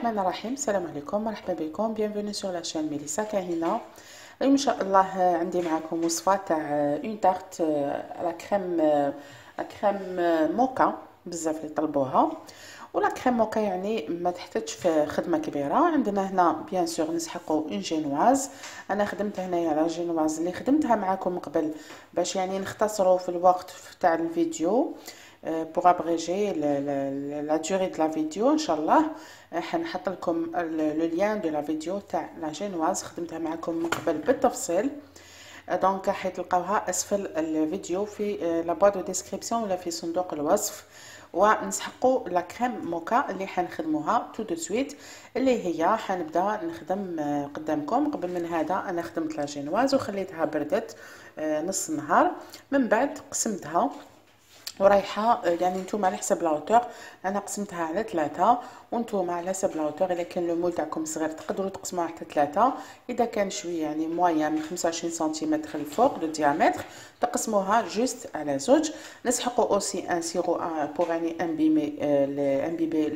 الرحمن الرحيم. السلام عليكم، مرحبا بكم، bienvenue sur la chaîne ميليسا كاهنة. اليوم ان شاء الله عندي معكم وصفه تاع اون تارت لا كريم موكا. بزاف اللي طلبوها، ولا كريم موكا يعني ما تحتاجش في خدمه كبيره. عندنا هنا بيان سور نسحقوا اون جينواز. انا خدمت هنايا لا جينواز اللي خدمتها معكم قبل باش يعني نختصروا في الوقت تاع الفيديو. pour abréger la durée de la vidéo ان شاء الله حنحط لكم لو لين دو لا فيديو تاع لا جينواز خدمتها معكم من قبل بالتفصيل. دونك راح تلقاوها اسفل الفيديو في لا بوا دو ديسكريبسيون ولا في صندوق الوصف. ونسحقوا لا كريم موكا اللي حنخدموها تو دو سويت، اللي هي حنبدا نخدم قدامكم. قبل من هذا انا خدمت لا جينواز وخليتها بردت نص نهار، من بعد قسمتها ورايحه يعني نتوما على حسب لاوتور. انا قسمتها على 3 وانتوما على حسب لاوتور. الا كان لو مول تاعكم صغير تقدروا تقسموها حتى 3، اذا كان شويه يعني مويان من 25 سنتيمتر الفوق لو ديامتر تقسموها جوست على زوج. نسحقوا اوسي ان سيرو بور يعني امبيبي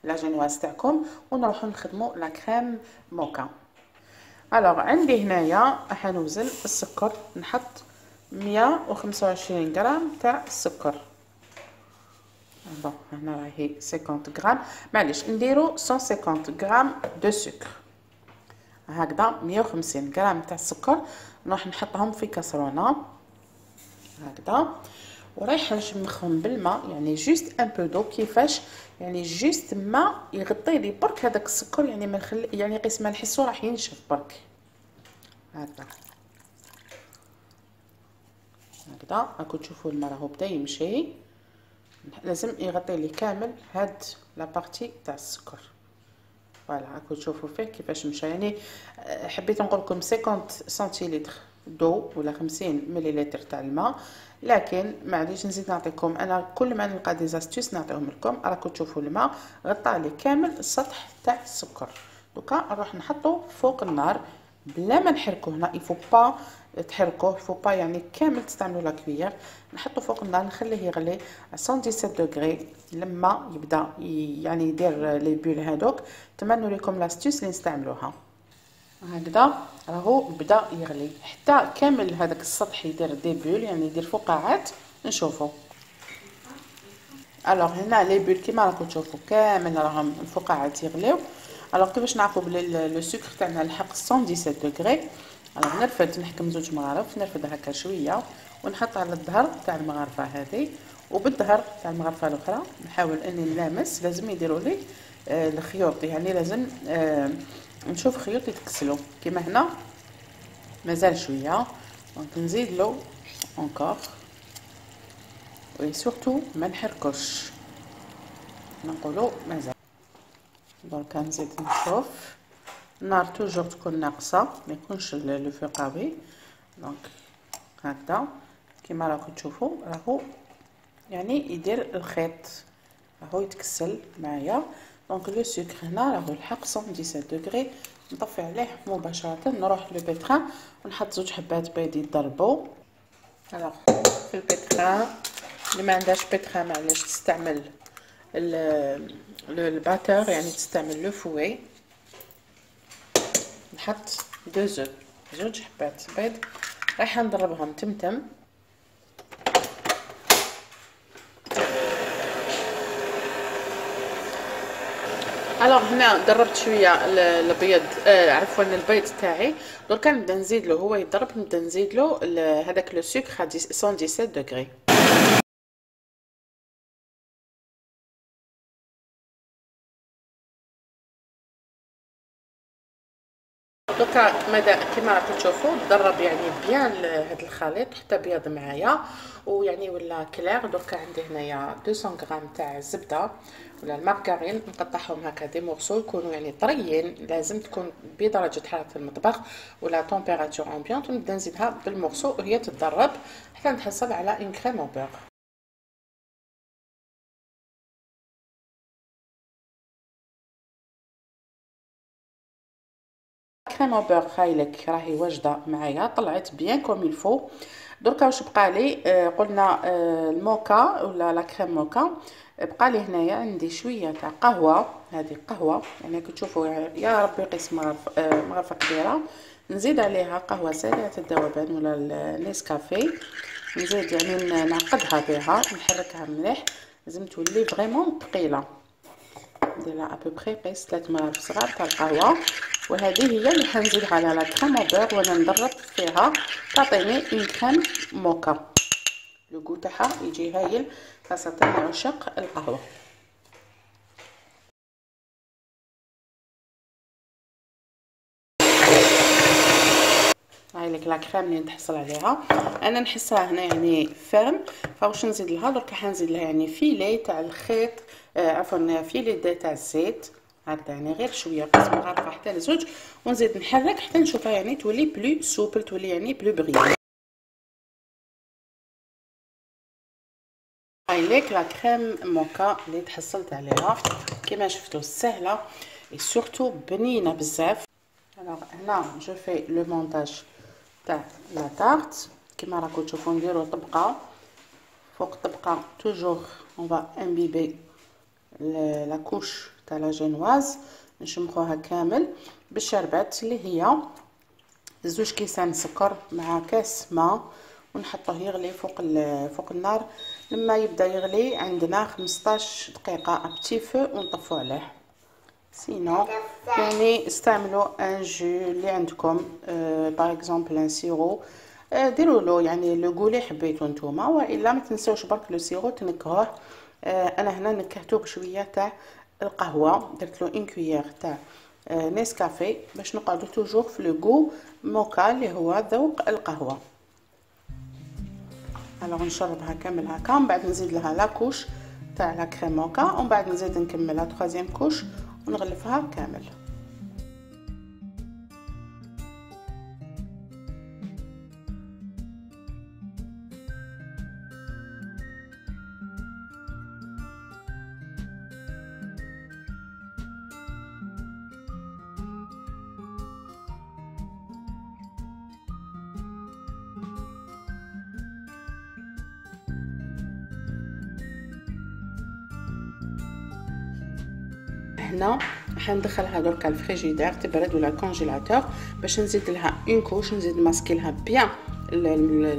لا جينواز تاعكم، ونروحوا نخدموا لا كريم موكا. الوغ عندي هنايا حنوزن السكر، نحط 125 غرام تاع السكر. بون هنا راهي 50 غرام، معليش نديرو 150 غرام دو سكر. هكذا 150 غرام تاع السكر نروح نحطهم في كاسرونه هكذا، ورايحه نشمخهم بالماء يعني جوست ان بو دو. كيفاش يعني جوست ما يغطي لي برك هذاك السكر، يعني ما نخلي يعني قيس ما نحسو راح ينشف برك هكذا. هكذا راكم تشوفوا الماء راهو بدا يمشي، لازم يغطي لي كامل هاد لا بارتي تاع السكر. فوالا راكم تشوفوا فيه كيفاش مشى. يعني حبيت نقول لكم 50 سنتيلتر دو ولا 50 مليلتر تاع الماء، لكن معليش نزيد نعطيكم. انا كل ما نلقى دي زاستوس نعطيهم لكم. راكم تشوفوا الماء غطى لي كامل السطح تاع السكر. دوكا نروح نحطو فوق النار بلا ما نحركو. هنا يفو با تحركوه، يفو با يعني كامل تستعملوا لا كويير. نحطو فوق النار نخليه يغلي 117 دوغري. لما يبدا يعني يدير لي بول هذوك تمنوا لكم لاستوس اللي نستعملوها. هكذا راهو بدا يغلي حتى كامل هذاك السطح يدير دي بول يعني يدير فقاعات. نشوفوا الوغ هنا لي بول كيما راكم تشوفوا كامل راهم الفقاعات يغليو. الوغ كيفاش نعرفوا بلي لو سكر تاعنا لحق 117 دوغري؟ الوغ نرفد، نحكم زوج مغارف نرفد هكا شويه ونحط على الظهر تاع المغرفه هذه، وبالظهر تاع المغرفه الاخرى نحاول اني نلامس. لازم يديروا لي الخيوط، يعني لازم نشوف خيوط يتكسلوا كيما هنا مازال شويه. دونك نزيد له اونكور وي سورتو ما نحركوش، نقولوا مازال. دونك نزيد نشوف النار توجور تكون ناقصه، ما يكونش لو فو قوي. دونك هكذا كيما راكم تشوفوا راهو يعني يدير الخيط راهو يتكسل معايا. دونك لو سكر هنا راهو الحق 117 دوغري. نطفي عليه مباشره، نروح لو بيتران ونحط زوج حبات بيض يضربوا. الوغ في البيتران اللي ما عندهاش بيتران معليش تستعمل الباتر يعني تستعمل لو فوي. نحط زوج حبات بيض رايحه نضربهم تمتم. الوغ هنا دربت شويه البيض عفوا البيض تاعي. دركا نبدا نزيد له هو يضرب، نبدا نزيد له هذاك لو سكر 117 دوغري. دوكا ماذا كيما راكم تشوفوا ضرب يعني بيان هذا الخليط حتى بيض معايا ويعني ولا كلير. دوكا عندي هنايا 200 غرام تاع الزبده ولا المارغرين نقطعهم هكا دي مورسو يكونوا يعني طريين. لازم تكون بدرجه حراره المطبخ ولا تمبيراتور امبيونط، ونبدا نزيدها بالمورسو وهي تتضرب حتى نحصل على اون كريم او بور. كريم او بور خايلك راهي واجده معايا، طلعت بيان كوم يلفو. دركا واش بقى لي؟ قلنا الموكا ولا لا كريم موكا. بقى لي هنايا عندي شويه تاع قهوه، هذه قهوه يعني كتشوفوا يا ربي قيس مغرفه كبيره. نزيد عليها قهوه سريعه الذوبان ولا النسكافيه، نزيد يعني نعقدها بها، نحركها مليح، لازم تولي فريمون ثقيله. نديرها ابوبري قيس 3 مغارف صغار تاع القهوه. وهذه هي اللي حنزيدها على لا كريم او بيغ وانا ندرب فيها، تعطيني اون كريم موكا. لو غو تاعها يجي هايل، خاصه لعشاق القهوه. هاي لك لا كريم اللي نتحصل عليها. انا نحسها هنا يعني فيرم، فواش نزيد لها درك؟ حنزيد لها يعني فيلي تاع الخيط، عفوا فيلي تاع الزيت هكذا، يعني غير شويه قسم مغرفه حتى لزوج، ونزيد نحرك حتى نشوفها يعني تولي بلو سوبل، تولي يعني بلو بريان. هاي ليك لا كريم موكا اللي تحصلت عليها، كما شفتوا سهله اي سورتو بنينه بزاف. هنا جو في لو مونتاج تاع لا تارت، كما راكم تشوفوا نديرو طبقه فوق طبقه، توجور اون فا امبيبي لا كوش تاع لا جينواز، نشمخوها كامل بالشربات اللي هي 2 كيسان سكر مع كاس ماء، ونحطوه يغلي فوق النار. لما يبدا يغلي عندنا 15 دقيقه ابتي فو ونطفو عليه. سينو يعني استعملوا ان جو اللي عندكم، باغ اكزومبل ان سيرو، ديروا له يعني لو غو اللي حبيتو نتوما، والا ما تنساوش برك لو سيرو تنكهوه. انا هنا نكهته بشويه تاع القهوه، درت له اون كويير تاع نسكافيه باش نقعدوا توجور في لو غو موكا اللي هو ذوق القهوه. الوغ نشربها كامل هكا، من بعد نزيد لها لا كوش تاع لا كريم موكا، ومن بعد نزيد نكملها troisième كوش ونغلفها كامل. هنا حندخلها دركا الفريجيدير تبرد ولا الكونجيلاتور باش نزيد لها اون كوش، نزيد ماسكي لها بيان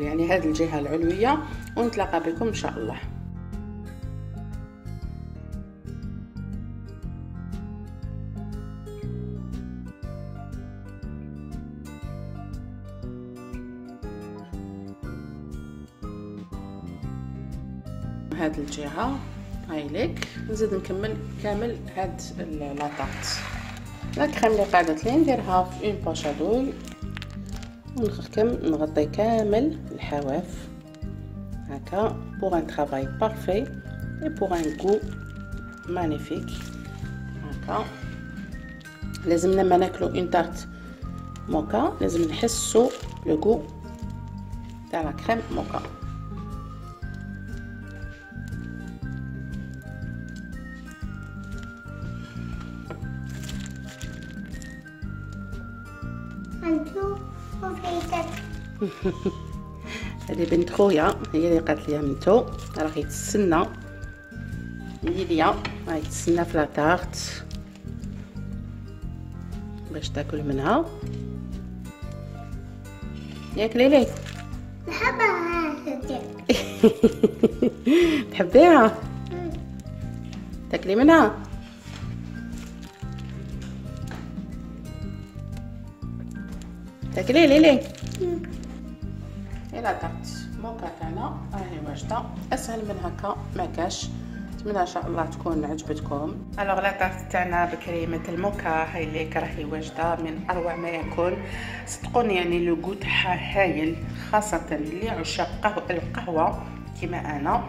يعني هذه الجهه العلويه، ونتلاقى بكم ان شاء الله. هذه الجهه هاي ليك، نزيد نكمل كامل هاد لا طارت. لا كريم اللي قعدت لي نديرها في اون بوش ادوي، ونخركم نغطي كامل الحواف هكا بوغ ان ترافاي بارفي اي بوغ ان غو مانيفيك. هكا لازم لما ناكلو اون تارت موكا لازم نحسو لو غو تاع لا كريم موكا. هذه بنت خويا هي اللي قالت لي منتو راهي تستنى ليليا، راهي تستنى في لاطارت باش تاكل منها. ياك ليلي نحبها تحبيها تاكلي منها؟ تاكلي ليلي؟ الى طارت موكا تاعنا راهي واجده، اسهل من هكا ما كاش. نتمنى ان شاء الله تكون عجبتكم. الوغ لا طارت تاعنا بكريمه الموكا هاي اللي راهي واجده من اروع ما يكون. صدقوني يعني لو غو تاعها هايل، خاصه لعشاق القهوه كيما انا.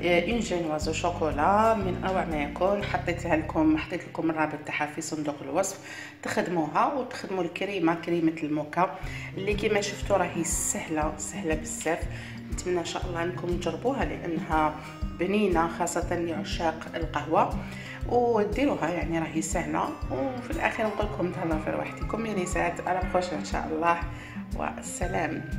اون جينواز شوكولا من اروع ما يكون. حطيت لكم الرابط تاعها في صندوق الوصف، تخدموها وتخدموا الكريمه، كريمه الموكا اللي كما شفتوا راهي سهله بزاف. نتمنى ان شاء الله انكم تجربوها لانها بنينه خاصه لعشاق القهوه، وديروها يعني راهي سهله. وفي الاخير نقول لكم تهلاو في رواحتكم يا نسات، على بروشين ان شاء الله، والسلام.